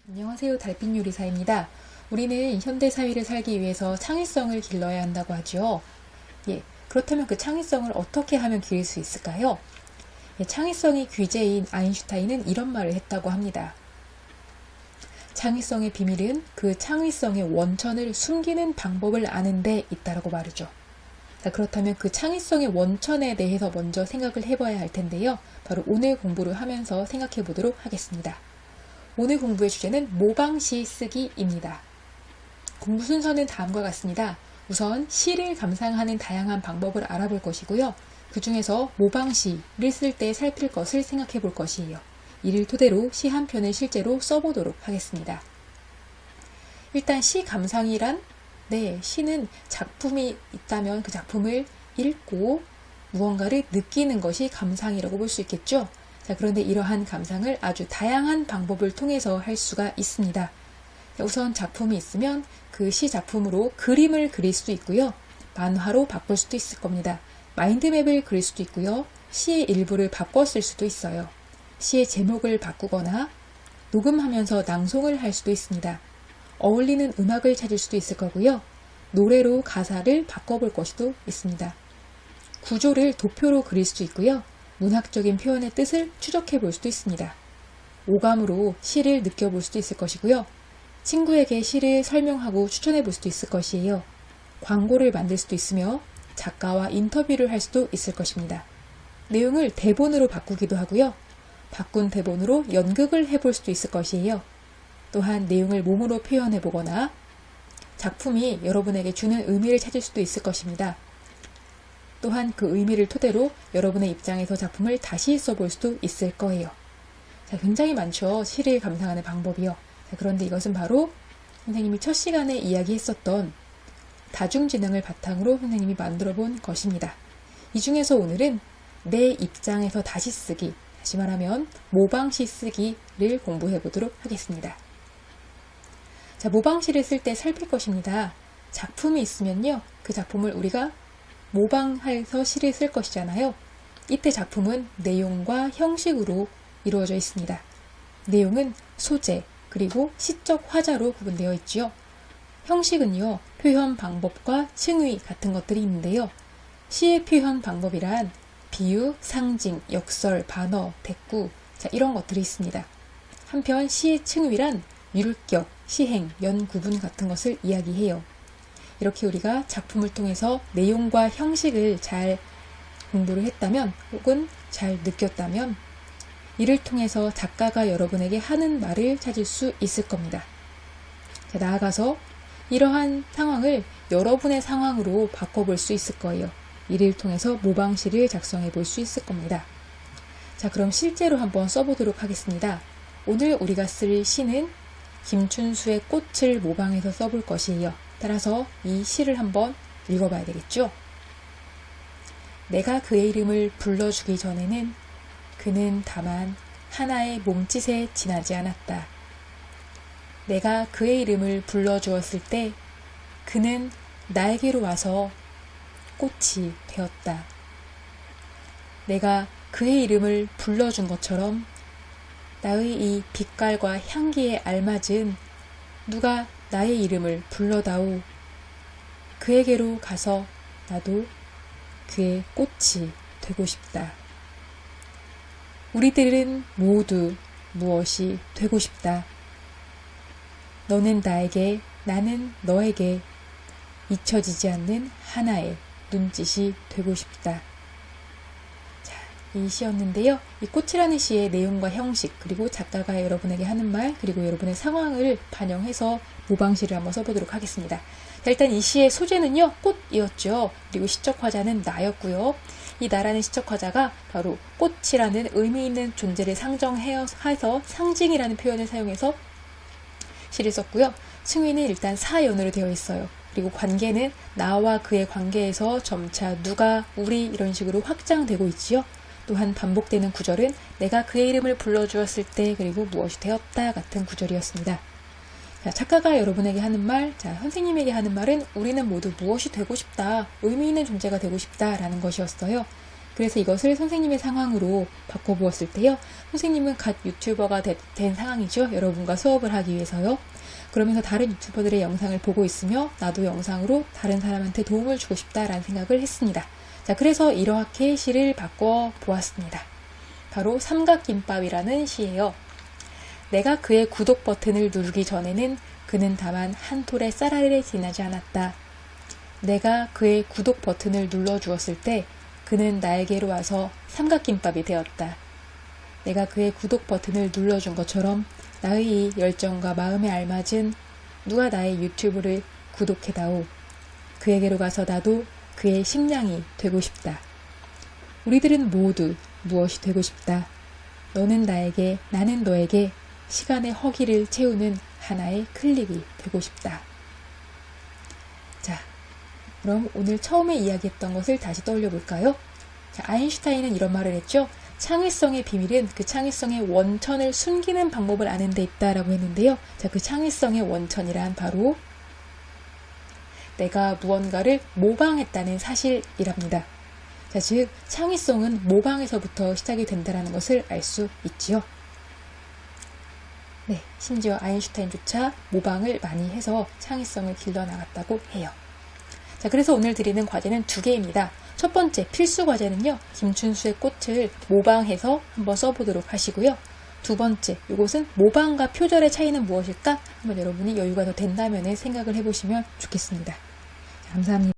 안녕하세요. 달빛 요리사입니다. 우리는 현대 사회를 살기 위해서 창의성을 길러야 한다고 하죠. 그렇다면 그 창의성을 어떻게 하면 기를 수 있을까요? 창의성이 귀재인 아인슈타인은 이런 말을 했다고 합니다. 창의성의 비밀은 그 창의성의 원천을 숨기는 방법을 아는 데 있다라고 말이죠. 그렇다면 그 창의성의 원천에 대해서 먼저 생각을 해봐야 할 텐데요. 바로 오늘 공부를 하면서 생각해 보도록 하겠습니다. 오늘 공부의 주제는 모방시 쓰기입니다. 공부 순서는 다음과 같습니다. 우선 시를 감상하는 다양한 방법을 알아볼 것이고요. 그 중에서 모방시를 쓸 때 살필 것을 생각해 볼 것이에요. 이를 토대로 시 한 편을 실제로 써보도록 하겠습니다. 일단 시 감상이란 시는 작품이 있다면 그 작품을 읽고 무언가를 느끼는 것이 감상이라고 볼 수 있겠죠. 그런데 이러한 감상을 아주 다양한 방법을 통해서 할 수가 있습니다. 우선 작품이 있으면 그 시 작품으로 그림을 그릴 수도 있고요. 만화로 바꿀 수도 있을 겁니다. 마인드맵을 그릴 수도 있고요. 시의 일부를 바꿔 쓸 수도 있어요. 시의 제목을 바꾸거나 녹음하면서 낭송을 할 수도 있습니다. 어울리는 음악을 찾을 수도 있을 거고요. 노래로 가사를 바꿔볼 것도 있습니다. 구조를 도표로 그릴 수도 있고요. 문학적인 표현의 뜻을 추적해 볼 수도 있습니다. 오감으로 시를 느껴볼 수도 있을 것이고요. 친구에게 시를 설명하고 추천해 볼 수도 있을 것이에요. 광고를 만들 수도 있으며 작가와 인터뷰를 할 수도 있을 것입니다. 내용을 대본으로 바꾸기도 하고요. 바꾼 대본으로 연극을 해볼 수도 있을 것이에요. 또한 내용을 몸으로 표현해 보거나 작품이 여러분에게 주는 의미를 찾을 수도 있을 것입니다. 또한 그 의미를 토대로 여러분의 입장에서 작품을 다시 써볼 수도 있을 거예요. 굉장히 많죠. 시를 감상하는 방법이요. 그런데 이것은 바로 선생님이 첫 시간에 이야기했었던 다중지능을 바탕으로 선생님이 만들어 본 것입니다. 이 중에서 오늘은 내 입장에서 다시 쓰기, 다시 말하면 모방시 쓰기를 공부해 보도록 하겠습니다. 모방시를 쓸 때 살필 것입니다. 작품이 있으면요. 그 작품을 우리가 모방해서 시를 쓸 것이잖아요. 이때 작품은 내용과 형식으로 이루어져 있습니다. 내용은 소재, 그리고 시적 화자로 구분되어 있지요. 형식은요. 표현 방법과 칭의 같은 것들이 있는데요. 시의 표현 방법이란 비유, 상징, 역설, 반어, 대꾸 이런 것들이 있습니다. 한편 시의 칭의란 율격, 시행, 연구분 같은 것을 이야기해요. 이렇게 우리가 작품을 통해서 내용과 형식을 잘 공부를 했다면 혹은 잘 느꼈다면 이를 통해서 작가가 여러분에게 하는 말을 찾을 수 있을 겁니다. 나아가서 이러한 상황을 여러분의 상황으로 바꿔볼 수 있을 거예요. 이를 통해서 모방시를 작성해 볼 수 있을 겁니다. 그럼 실제로 한번 써보도록 하겠습니다. 오늘 우리가 쓸 시는 김춘수의 꽃을 모방해서 써볼 것이에요. 따라서 이 시를 한번 읽어봐야 되겠죠? 내가 그의 이름을 불러주기 전에는 그는 다만 하나의 몸짓에 지나지 않았다. 내가 그의 이름을 불러주었을 때 그는 나에게로 와서 꽃이 되었다. 내가 그의 이름을 불러준 것처럼 나의 이 빛깔과 향기에 알맞은 누가 나의 이름을 불러다오. 그에게로 가서 나도 그의 꽃이 되고 싶다. 우리들은 모두 무엇이 되고 싶다. 너는 나에게, 나는 너에게 잊혀지지 않는 하나의 눈짓이 되고 싶다. 이 시였는데요. 이 꽃이라는 시의 내용과 형식, 그리고 작가가 여러분에게 하는 말, 그리고 여러분의 상황을 반영해서 모방시를 한번 써보도록 하겠습니다. 일단 이 시의 소재는요, 꽃이었죠. 그리고 시적 화자는 나였고요. 이 나라는 시적 화자가 바로 꽃이라는 의미 있는 존재를 상정해서 상징이라는 표현을 사용해서 시를 썼고요. 칭의는 일단 사연으로 되어 있어요. 그리고 관계는 나와 그의 관계에서 점차 누가, 우리 이런 식으로 확장되고 있지요. 또한 반복되는 구절은 내가 그의 이름을 불러주었을 때 그리고 무엇이 되었다 같은 구절이었습니다. 작가가 여러분에게 하는 말, 선생님에게 하는 말은 우리는 모두 무엇이 되고 싶다, 의미 있는 존재가 되고 싶다 라는 것이었어요. 그래서 이것을 선생님의 상황으로 바꿔보았을 때요. 선생님은 갓 유튜버가 된 상황이죠. 여러분과 수업을 하기 위해서요. 그러면서 다른 유튜버들의 영상을 보고 있으며 나도 영상으로 다른 사람한테 도움을 주고 싶다라는 생각을 했습니다. 자, 그래서 이렇게 시를 바꿔보았습니다. 바로 삼각김밥이라는 시예요. 내가 그의 구독 버튼을 누르기 전에는 그는 다만 한 톨의 쌀알에 지나지 않았다. 내가 그의 구독 버튼을 눌러주었을 때 그는 나에게로 와서 삼각김밥이 되었다. 내가 그의 구독 버튼을 눌러준 것처럼 나의 이 열정과 마음에 알맞은 누가 나의 유튜브를 구독해다오. 그에게로 가서 나도 그의 식량이 되고 싶다. 우리들은 모두 무엇이 되고 싶다. 너는 나에게, 나는 너에게 시간의 허기를 채우는 하나의 클립이 되고 싶다. 자, 그럼 오늘 처음에 이야기했던 것을 다시 떠올려 볼까요? 자, 아인슈타인은 이런 말을 했죠. 창의성의 비밀은 그 창의성의 원천을 숨기는 방법을 아는 데 있다라고 했는데요. 자, 그 창의성의 원천이란 바로 내가 무언가를 모방했다는 사실이랍니다. 자, 즉 창의성은 모방에서부터 시작이 된다는 것을 알 수 있지요. 네, 심지어 아인슈타인조차 모방을 많이 해서 창의성을 길러나갔다고 해요. 자, 그래서 오늘 드리는 과제는 2개입니다. 첫 번째 필수 과제는요. 김춘수의 꽃을 모방해서 한번 써보도록 하시고요. 두 번째, 이것은 모방과 표절의 차이는 무엇일까? 한번 여러분이 여유가 더 된다면 생각을 해보시면 좋겠습니다. 감사합니다.